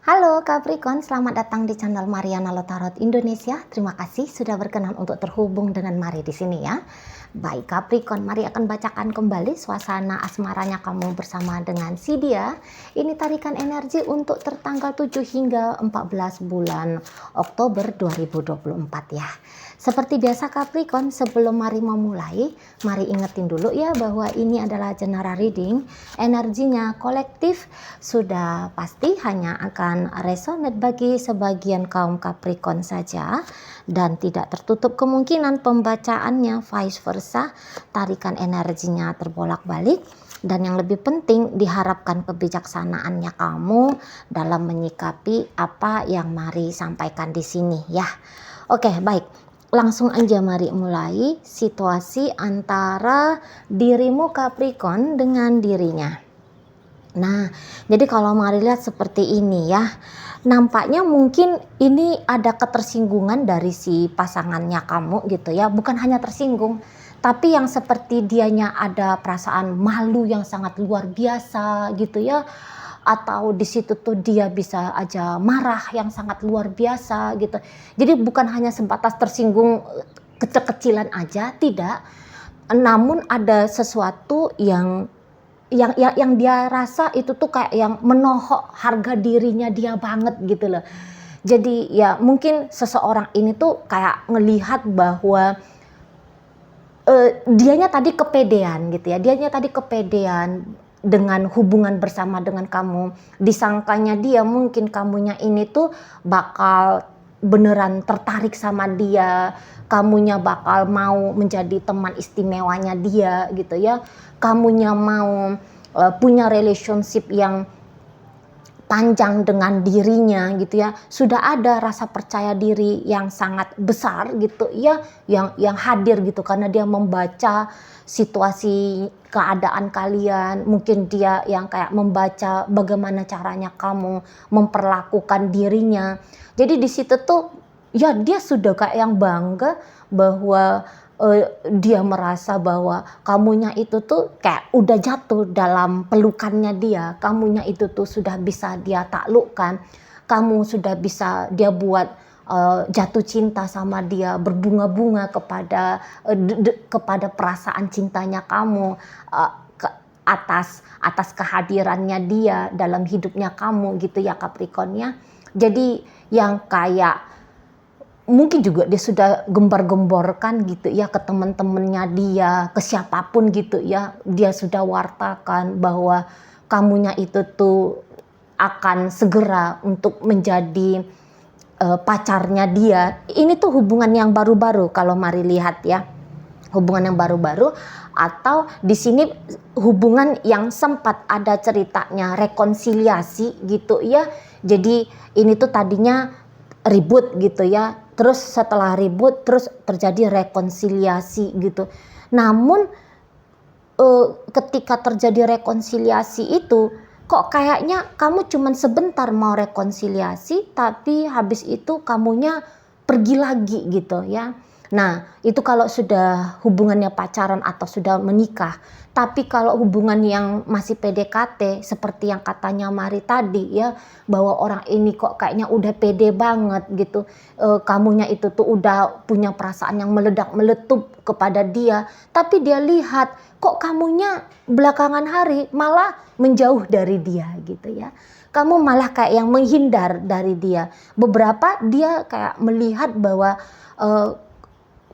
Halo Capricorn, selamat datang di channel Mariana Lotarot Indonesia. Terima kasih sudah berkenan untuk terhubung dengan Mari di sini ya. Baik Capricorn, Mari akan bacakan kembali suasana asmaranya kamu bersama dengan si dia. Ini tarikan energi untuk tertanggal 7 hingga 14 bulan Oktober 2024 ya. Seperti biasa Capricorn, sebelum Mari memulai, Mari ingetin dulu ya bahwa ini adalah general reading. Energinya kolektif, sudah pasti hanya akan resonate bagi sebagian kaum Capricorn saja dan tidak tertutup kemungkinan pembacaannya vice versa, tarikan energinya terbolak-balik. Dan yang lebih penting, diharapkan kebijaksanaannya kamu dalam menyikapi apa yang Mari sampaikan di sini ya. Oke, baik. Langsung aja Mari mulai situasi antara dirimu Capricorn dengan dirinya. Nah, jadi kalau Mari lihat seperti ini ya, nampaknya mungkin ini ada ketersinggungan dari si pasangannya kamu gitu ya. Bukan hanya tersinggung, tapi yang seperti dianya ada perasaan malu yang sangat luar biasa gitu ya. Atau di situ tuh dia bisa aja marah yang sangat luar biasa gitu. Jadi bukan hanya sebatas tersinggung kecil-kecilan aja, tidak. Namun ada sesuatu yang dia rasa itu tuh kayak yang menohok harga dirinya dia banget gitu loh. Jadi ya mungkin seseorang ini tuh kayak ngelihat bahwa dianya tadi kepedean gitu ya. Dianya tadi kepedean dengan hubungan bersama dengan kamu. Disangkanya dia mungkin kamunya ini tuh bakal beneran tertarik sama dia. Kamunya bakal mau menjadi teman istimewanya dia gitu ya. Kamunya mau punya relationship yang panjang dengan dirinya gitu ya. Sudah ada rasa percaya diri yang sangat besar gitu ya, yang hadir gitu karena dia membaca situasi keadaan kalian. Mungkin dia yang kayak membaca bagaimana caranya kamu memperlakukan dirinya. Jadi di situ tuh ya dia sudah kayak yang bangga bahwa dia merasa bahwa kamunya itu tuh kayak udah jatuh dalam pelukannya dia. Kamunya itu tuh sudah bisa dia taklukkan. Kamu sudah bisa dia buat jatuh cinta sama dia, berbunga-bunga kepada perasaan cintanya kamu, atas kehadirannya dia dalam hidupnya kamu gitu ya Capricorn ya. Jadi yang kayak mungkin juga dia sudah gembar-gemborkan gitu ya ke teman-temannya dia, ke siapapun gitu ya. Dia sudah wartakan bahwa kamunya itu tuh akan segera untuk menjadi pacarnya dia. Ini tuh hubungan yang baru-baru kalau Mari lihat ya. Hubungan yang baru-baru atau di sini hubungan yang sempat ada ceritanya rekonsiliasi gitu ya. Jadi ini tuh tadinya ribut gitu ya. Terus setelah ribut terus terjadi rekonsiliasi gitu. Namun ketika terjadi rekonsiliasi itu kok kayaknya kamu cuman sebentar mau rekonsiliasi tapi habis itu kamunya pergi lagi gitu ya. Nah itu kalau sudah hubungannya pacaran atau sudah menikah. Tapi kalau hubungan yang masih PDKT seperti yang katanya Mari tadi ya, bahwa orang ini kok kayaknya udah pede banget gitu, kamunya itu tuh udah punya perasaan yang meledak-meletup kepada dia, tapi dia lihat kok kamunya belakangan hari malah menjauh dari dia gitu ya. Kamu malah kayak yang menghindar dari dia. Beberapa dia kayak melihat bahwa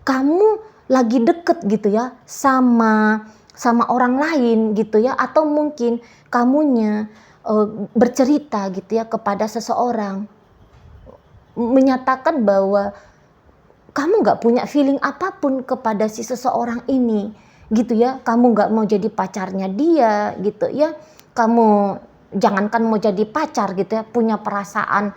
kamu lagi deket gitu ya sama orang lain gitu ya, atau mungkin kamunya bercerita gitu ya kepada seseorang, menyatakan bahwa kamu nggak punya feeling apapun kepada si seseorang ini gitu ya. Kamu nggak mau jadi pacarnya dia gitu ya. Kamu jangankan mau jadi pacar gitu ya, punya perasaan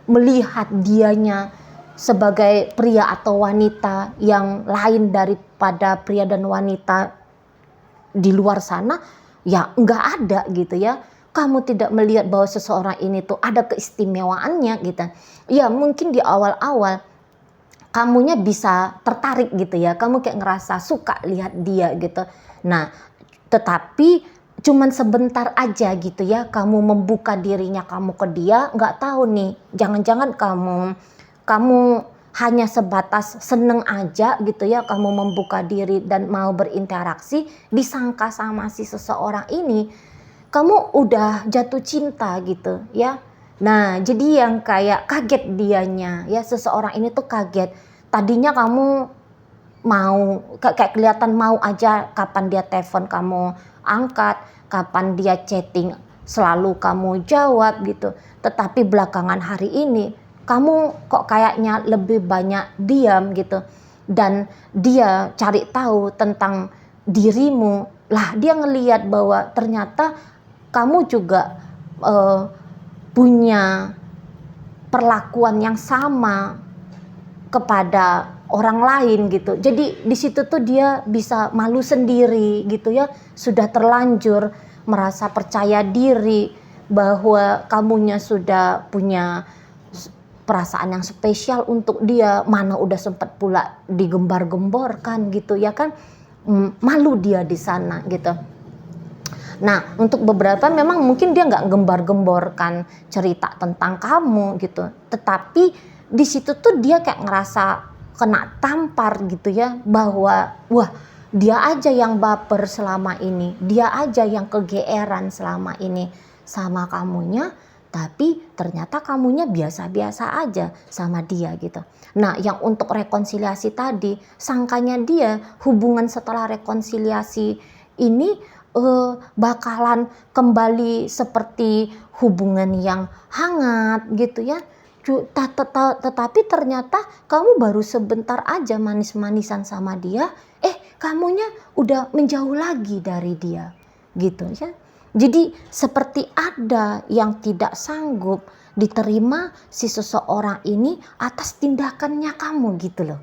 melihat dianya sebagai pria atau wanita yang lain daripada pria dan wanita di luar sana ya nggak ada gitu ya. Kamu tidak melihat bahwa seseorang ini tuh ada keistimewaannya gitu ya. Mungkin di awal-awal kamunya bisa tertarik gitu ya, kamu kayak ngerasa suka lihat dia gitu. Nah tetapi cuman sebentar aja gitu ya kamu membuka dirinya kamu ke dia, nggak tahu nih, jangan-jangan kamu hanya sebatas seneng aja gitu ya, kamu membuka diri dan mau berinteraksi, disangka sama si seseorang ini kamu udah jatuh cinta gitu ya. Nah, jadi yang kayak kaget dianya ya, seseorang ini tuh kaget. Tadinya kamu mau kayak kelihatan mau aja, kapan dia telepon kamu angkat, kapan dia chatting selalu kamu jawab gitu. Tetapi belakangan hari ini kamu kok kayaknya lebih banyak diam gitu, dan dia cari tahu tentang dirimu. Lah dia ngelihat bahwa ternyata kamu juga punya perlakuan yang sama kepada orang lain gitu. Jadi di situ tuh dia bisa malu sendiri gitu ya, sudah terlanjur merasa percaya diri bahwa kamunya sudah punya perasaan yang spesial untuk dia, mana udah sempat pula digembar-gemborkan gitu ya kan. Malu dia di sana gitu. Nah, untuk beberapa memang mungkin dia nggak gembar-gemborkan cerita tentang kamu gitu, tetapi di situ tuh dia kayak ngerasa kena tampar gitu ya, bahwa wah dia aja yang baper selama ini, dia aja yang kegeeran selama ini sama kamunya, tapi ternyata kamunya biasa-biasa aja sama dia gitu. Nah, yang untuk rekonsiliasi tadi, sangkanya dia hubungan setelah rekonsiliasi ini bakalan kembali seperti hubungan yang hangat gitu ya. Tetapi ternyata kamu baru sebentar aja manis-manisan sama dia, kamunya udah menjauh lagi dari dia gitu ya. Jadi seperti ada yang tidak sanggup diterima si seseorang ini atas tindakannya kamu gitu loh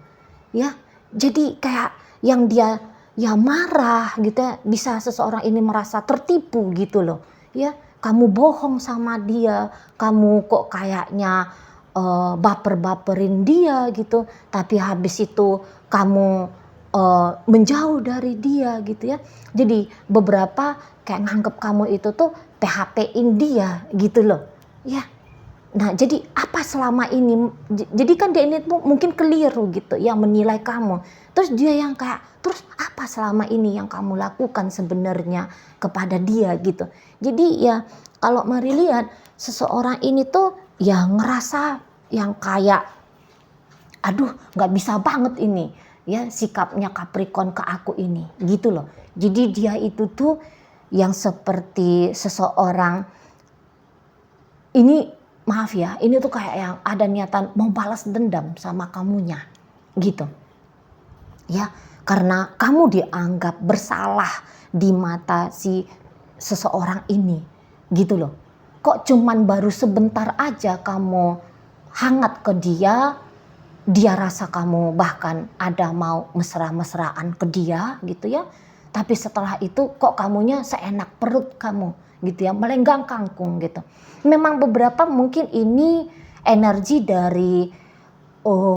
ya. Jadi kayak yang dia ya marah gitu ya, bisa seseorang ini merasa tertipu gitu loh ya. Kamu bohong sama dia, kamu kok kayaknya baper-baperin dia gitu, tapi habis itu kamu menjauh dari dia gitu ya. Jadi beberapa kayak nganggep kamu itu tuh PHP-in dia gitu loh ya. Nah, jadi apa selama ini, jadi kan dia ini tuh mungkin keliru gitu yang menilai kamu. Terus dia yang kayak, terus apa selama ini yang kamu lakukan sebenarnya kepada dia gitu. Jadi ya kalau Mari lihat seseorang ini tuh ya ngerasa yang kayak, aduh nggak bisa banget ini ya sikapnya Capricorn ke aku ini gitu loh. Jadi dia itu tuh yang seperti seseorang ini, maaf ya, ini tuh kayak yang ada niatan mau balas dendam sama kamunya gitu ya, karena kamu dianggap bersalah di mata si seseorang ini gitu loh. Kok cuman baru sebentar aja kamu hangat ke dia, dia rasa kamu bahkan ada mau mesra-mesraan ke dia gitu ya, tapi setelah itu kok kamunya seenak perut kamu gitu ya, melenggang kangkung gitu. Memang beberapa mungkin ini energi dari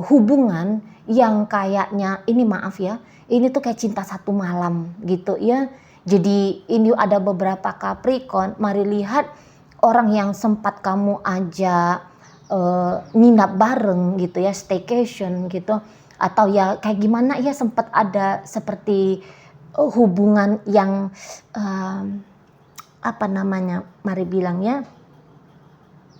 hubungan yang kayaknya ini, maaf ya, ini tuh kayak cinta satu malam gitu ya. Jadi ini ada beberapa Capricorn, Mari lihat orang yang sempat kamu ajak nginap bareng gitu ya, staycation gitu, atau ya kayak gimana ya, sempat ada seperti hubungan yang apa namanya, Mari bilangnya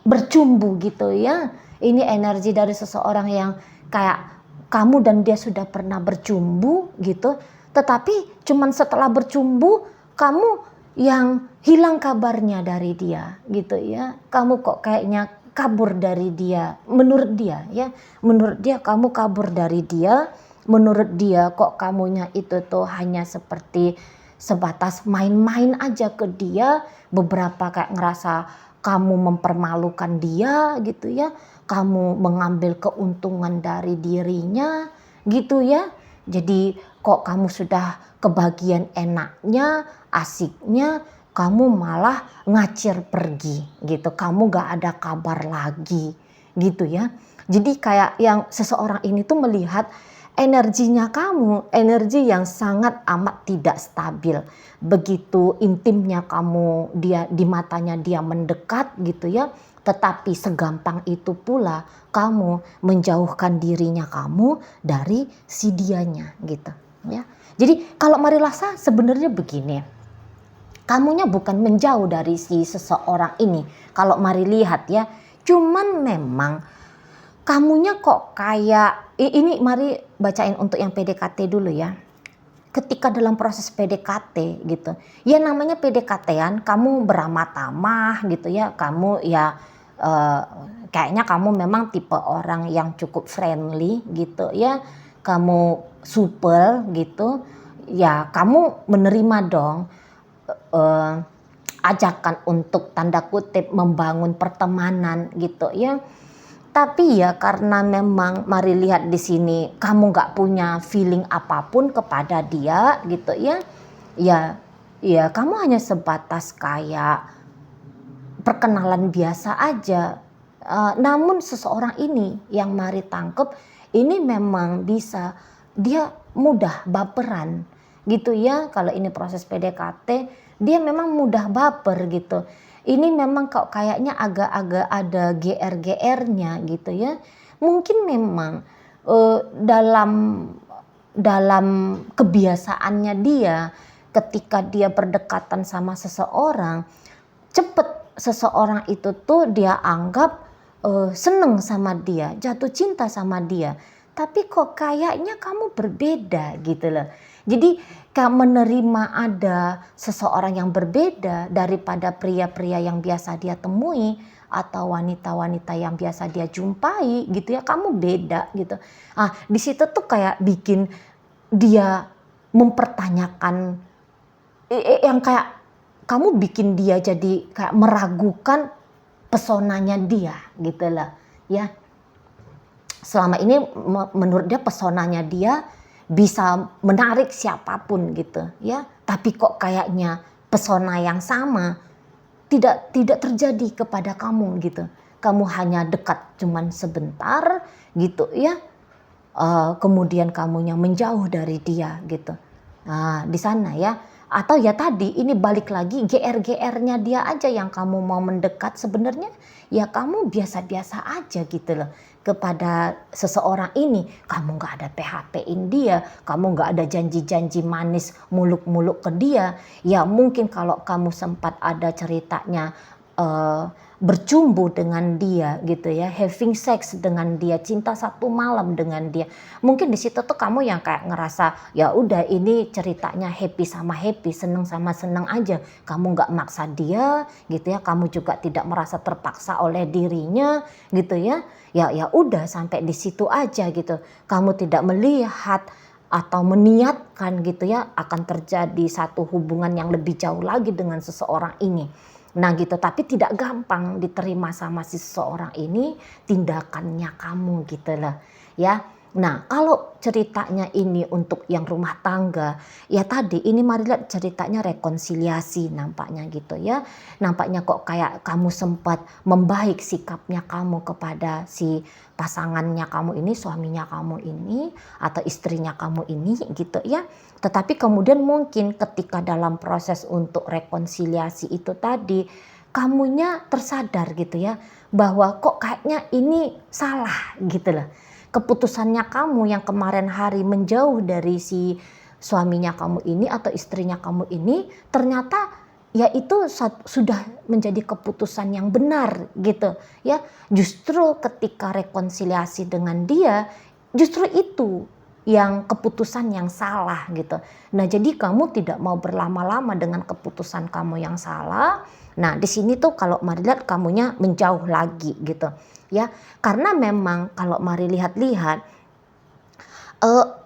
bercumbu gitu ya. Ini energi dari seseorang yang kayak kamu dan dia sudah pernah bercumbu gitu, tetapi cuman setelah bercumbu kamu yang hilang kabarnya dari dia gitu ya. Kamu kok kayaknya kabur dari dia, menurut dia ya, menurut dia kamu kabur dari dia, menurut dia kok kamunya itu tuh hanya seperti sebatas main-main aja ke dia, beberapa kayak ngerasa kamu mempermalukan dia gitu ya, kamu mengambil keuntungan dari dirinya gitu ya. Jadi kok kamu sudah kebagian enaknya, asiknya, kamu malah ngacir pergi gitu, kamu gak ada kabar lagi gitu ya. Jadi kayak yang seseorang ini tuh melihat energinya kamu, energi yang sangat amat tidak stabil. Begitu intimnya kamu, dia di matanya dia mendekat gitu ya, tetapi segampang itu pula kamu menjauhkan dirinya kamu dari si dianya gitu ya. Jadi kalau Marilasa sebenarnya begini, kamunya bukan menjauh dari si seseorang ini. Kalau mari lihat ya, cuman memang kamunya kok kayak ini, mari bacain untuk yang PDKT dulu ya. Ketika dalam proses PDKT gitu, ya namanya PDKT-an, kamu beramat tamah gitu ya, kamu ya kayaknya kamu memang tipe orang yang cukup friendly gitu ya, kamu supel gitu, ya kamu menerima dong ajakan untuk tanda kutip membangun pertemanan gitu ya. Tapi ya karena memang mari lihat di sini kamu nggak punya feeling apapun kepada dia gitu ya. Ya kamu hanya sebatas kayak perkenalan biasa aja. Namun seseorang ini yang mari tangkep ini memang bisa, dia mudah baperan gitu ya. Kalau ini proses PDKT, dia memang mudah baper gitu. Ini memang kok kayaknya agak-agak ada GR-GR-nya gitu ya. Mungkin memang dalam kebiasaannya dia, ketika dia berdekatan sama seseorang, cepet seseorang itu tuh dia anggap seneng sama dia, jatuh cinta sama dia. Tapi kok kayaknya kamu berbeda gitu loh. Jadi kamu menerima ada seseorang yang berbeda daripada pria-pria yang biasa dia temui atau wanita-wanita yang biasa dia jumpai gitu ya, kamu beda gitu. Di situ tuh kayak bikin dia mempertanyakan yang kayak kamu bikin dia jadi kayak meragukan pesonanya dia gitu lah ya. Selama ini menurut dia pesonanya dia bisa menarik siapapun gitu ya, tapi kok kayaknya pesona yang sama tidak terjadi kepada kamu gitu. Kamu hanya dekat cuman sebentar gitu ya, kemudian kamunya menjauh dari dia gitu. Di sana ya. Atau ya tadi ini balik lagi GR-GR-nya dia aja yang kamu mau mendekat, sebenarnya ya kamu biasa-biasa aja gitu loh kepada seseorang ini. Kamu gak ada PHP-in dia, kamu gak ada janji-janji manis muluk-muluk ke dia. Ya mungkin kalau kamu sempat ada ceritanya bercumbu dengan dia gitu ya, having sex dengan dia, cinta satu malam dengan dia, mungkin di situ tuh kamu yang kayak ngerasa ya udah ini ceritanya happy sama happy, seneng sama seneng aja, kamu nggak maksa dia gitu ya, kamu juga tidak merasa terpaksa oleh dirinya gitu ya, ya udah sampai di situ aja gitu, kamu tidak melihat atau meniatkan gitu ya akan terjadi satu hubungan yang lebih jauh lagi dengan seseorang ini. Nah gitu, tapi tidak gampang diterima sama si seseorang ini tindakannya kamu gitu loh ya. Nah kalau ceritanya ini untuk yang rumah tangga, ya tadi ini mari lihat ceritanya rekonsiliasi nampaknya gitu ya. Nampaknya kok kayak kamu sempat membaik sikapnya kamu kepada si pasangannya kamu ini, suaminya kamu ini atau istrinya kamu ini gitu ya. Tetapi kemudian mungkin ketika dalam proses untuk rekonsiliasi itu tadi, kamunya tersadar gitu ya, bahwa kok kayaknya ini salah gitu loh. Keputusannya kamu yang kemarin hari menjauh dari si suaminya kamu ini atau istrinya kamu ini, ternyata ya itu sudah menjadi keputusan yang benar gitu ya. Justru ketika rekonsiliasi dengan dia, justru itu yang keputusan yang salah gitu. Nah jadi kamu tidak mau berlama-lama dengan keputusan kamu yang salah. Nah di sini tuh kalau mari lihat kamunya menjauh lagi gitu ya, karena memang kalau mari lihat-lihat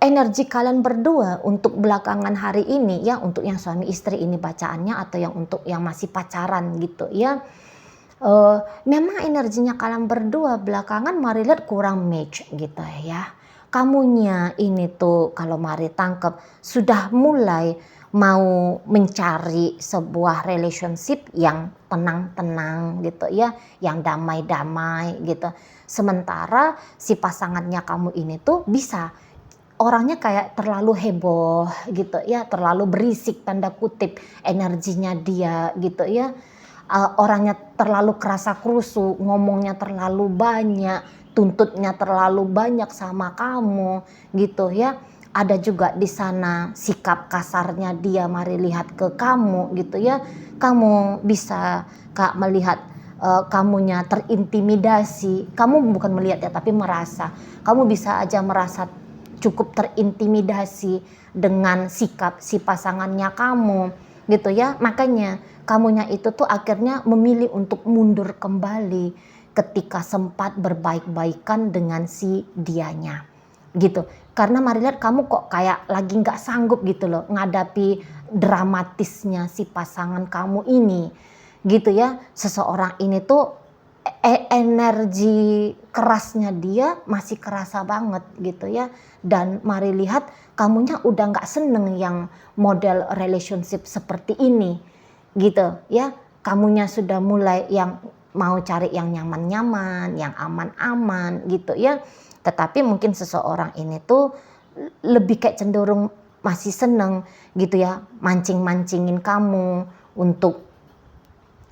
energi kalian berdua untuk belakangan hari ini ya, untuk yang suami istri ini bacaannya atau yang untuk yang masih pacaran gitu ya, memang energinya kalian berdua belakangan mari lihat kurang match gitu ya. Kamunya ini tuh kalau mari tangkep sudah mulai mau mencari sebuah relationship yang tenang-tenang gitu ya, yang damai-damai gitu. Sementara si pasangannya kamu ini tuh bisa orangnya kayak terlalu heboh gitu ya, terlalu berisik tanda kutip energinya dia gitu ya. Orangnya terlalu kerasa krusu, ngomongnya terlalu banyak, tuntutnya terlalu banyak sama kamu gitu ya. Ada juga di sana sikap kasarnya dia, mari lihat ke kamu gitu ya. Kamu bisa Kak melihat kamunya terintimidasi. Kamu bukan melihat ya, tapi merasa. Kamu bisa aja merasa cukup terintimidasi dengan sikap si pasangannya kamu gitu ya. Makanya kamunya itu tuh akhirnya memilih untuk mundur kembali ketika sempat berbaik-baikan dengan si dianya gitu. Karena mari lihat kamu kok kayak lagi nggak sanggup gitu loh ngadapi dramatisnya si pasangan kamu ini gitu ya. Seseorang ini tuh energi kerasnya dia masih kerasa banget gitu ya. Dan mari lihat kamunya udah nggak seneng yang model relationship seperti ini gitu ya. Kamunya sudah mulai yang mau cari yang nyaman-nyaman, yang aman-aman gitu ya. Tetapi mungkin seseorang ini tuh lebih kayak cenderung masih seneng gitu ya, mancing-mancingin kamu untuk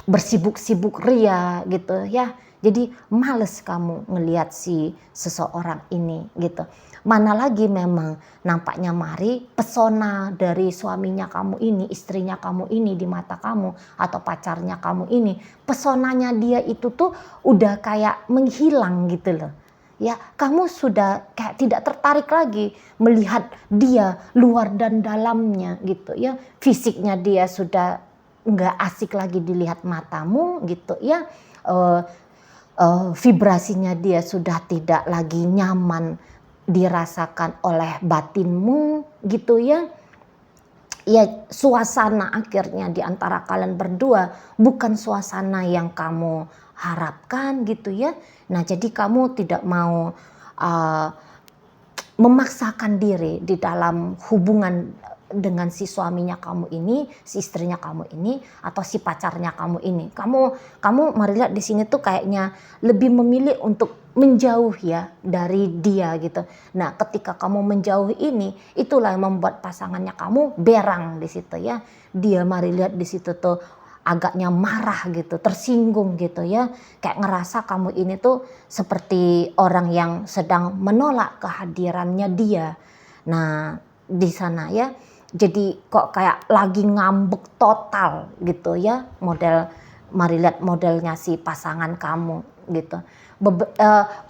bersibuk-sibuk ria gitu ya. Jadi males kamu ngelihat si seseorang ini gitu. Mana lagi memang nampaknya mari pesona dari suaminya kamu ini, istrinya kamu ini di mata kamu atau pacarnya kamu ini, pesonanya dia itu tuh udah kayak menghilang gitu loh. Ya, kamu sudah kayak tidak tertarik lagi melihat dia luar dan dalamnya gitu ya. Fisiknya dia sudah nggak asik lagi dilihat matamu gitu ya. Vibrasinya dia sudah tidak lagi nyaman dirasakan oleh batinmu gitu ya. Ya, suasana akhirnya di antara kalian berdua bukan suasana yang kamu harapkan gitu ya. Nah, jadi kamu tidak mau memaksakan diri di dalam hubungan dengan si suaminya kamu ini, si istrinya kamu ini, atau si pacarnya kamu ini. Kamu mari lihat di sini tuh kayaknya lebih memilih untuk menjauh ya dari dia gitu. Nah, ketika kamu menjauh ini, itulah yang membuat pasangannya kamu berang di situ ya. Dia mari lihat di situ tuh agaknya marah gitu, tersinggung gitu ya. Kayak ngerasa kamu ini tuh seperti orang yang sedang menolak kehadirannya dia. Nah, di sana ya. Jadi kok kayak lagi ngambek total gitu ya. Mari lihat modelnya si pasangan kamu gitu.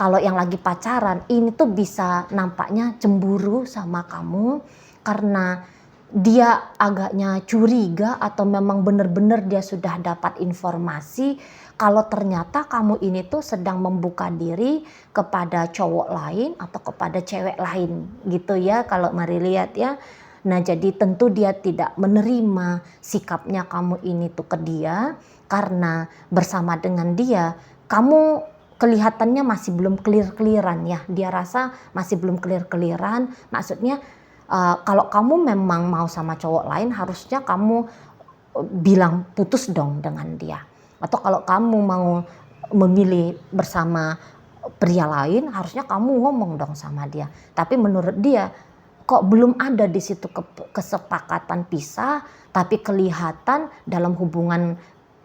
Kalau yang lagi pacaran ini tuh bisa nampaknya cemburu sama kamu karena dia agaknya curiga atau memang benar-benar dia sudah dapat informasi kalau ternyata kamu ini tuh sedang membuka diri kepada cowok lain atau kepada cewek lain gitu ya, kalau mari lihat ya. Nah, jadi tentu dia tidak menerima sikapnya kamu ini tuh ke dia karena bersama dengan dia kamu kelihatannya masih belum clear-clearan ya. Dia rasa masih belum clear-clearan, maksudnya kalau kamu memang mau sama cowok lain harusnya kamu bilang putus dong dengan dia. Atau kalau kamu mau memilih bersama pria lain harusnya kamu ngomong dong sama dia. Tapi menurut dia kok belum ada di situ kesepakatan pisah, tapi kelihatan dalam hubungan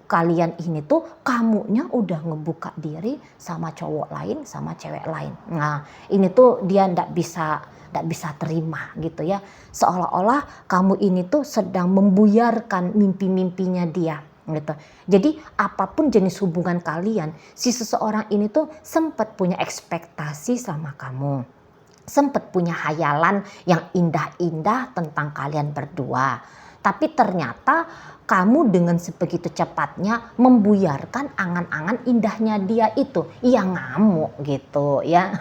kalian ini tuh kamunya udah ngebuka diri sama cowok lain, sama cewek lain. Nah, ini tuh dia ndak bisa terima gitu ya. Seolah-olah kamu ini tuh sedang membuyarkan mimpi-mimpinya dia gitu. Jadi apapun jenis hubungan kalian, si seseorang ini tuh sempat punya ekspektasi sama kamu. Sempat punya hayalan yang indah-indah tentang kalian berdua. Tapi ternyata kamu dengan sebegitu cepatnya membuyarkan angan-angan indahnya dia itu. Ya ngamuk gitu ya.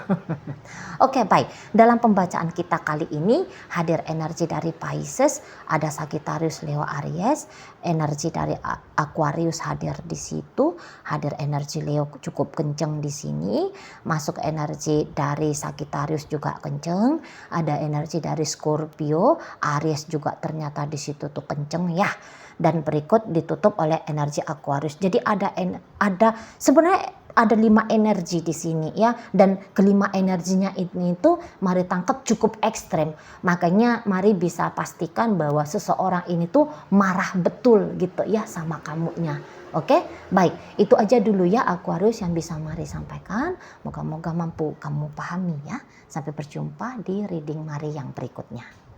Oke, baik. Dalam pembacaan kita kali ini hadir energi dari Pisces, ada Sagittarius, Leo, Aries, energi dari Aquarius hadir di situ, hadir energi Leo cukup kenceng di sini, masuk energi dari Sagittarius juga kenceng, ada energi dari Scorpio, Aries juga ternyata di situ tuh kenceng ya. Dan berikut ditutup oleh energi Aquarius. Jadi ada sebenarnya ada 5 energi di sini ya, dan kelima energinya ini tuh mari tangkap cukup ekstrem. Makanya mari bisa pastikan bahwa seseorang ini tuh marah betul gitu ya sama kamunya. Oke, baik. Itu aja dulu ya Aquarius yang bisa mari sampaikan. Moga-moga mampu kamu pahami ya. Sampai berjumpa di reading Mari yang berikutnya.